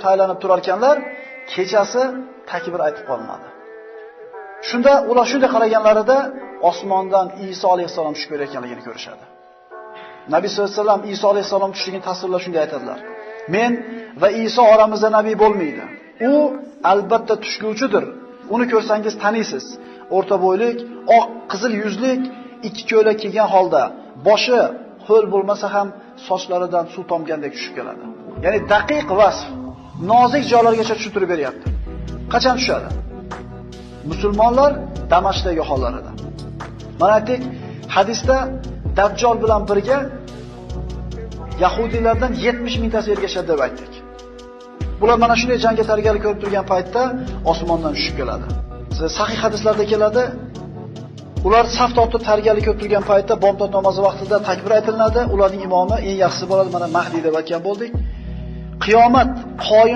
saylanib turar ekanlar, kechasi takbir aytib qolmadi. Shunda ular shunday qaraganlarida osmondan Iso alayhisalom tushib kelayotganligini ko'rishadi. Nabiy sollallohu alayhi vasallam Iso alayhisalom tushligini tasvirlab shunday aytadilar. Men va Iso oramizda nabiy bo'lmaydi. U albatta tushguvchidir. Uni ko'rsangiz taniysiz. O'rta bo'ylik, oq qizil yuzlik, ikki ko'ylak kiygan holda, boshi ho'l bo'lmasa ham sochlaridan suv tomgandek tushib keladi. Ya'ni daqiq vasf, nozik joylargacha tushuntirib beryapti. Qachon tushadi? Musulmonlar Damashqdagi hollarida. Mana aytdik, hadisda Dajjal bilan birga Yahudiylardan 70 mingtasi ergashadi deb aytdik. Bular mana shunday jangga tayyorgarlik ko'rib turgan paytda osmondan tushib keladi. Sahih hadislarda keladi. Ular saf tortib tayyorgarlik ko'rib turgan paytda bomdod namozi vaqtida takbir aytiladi. Ularning imomi eng yaxshisi bo'ladi, mana Mahdi deb aytgan bo'ldik. Qiyomat qoyim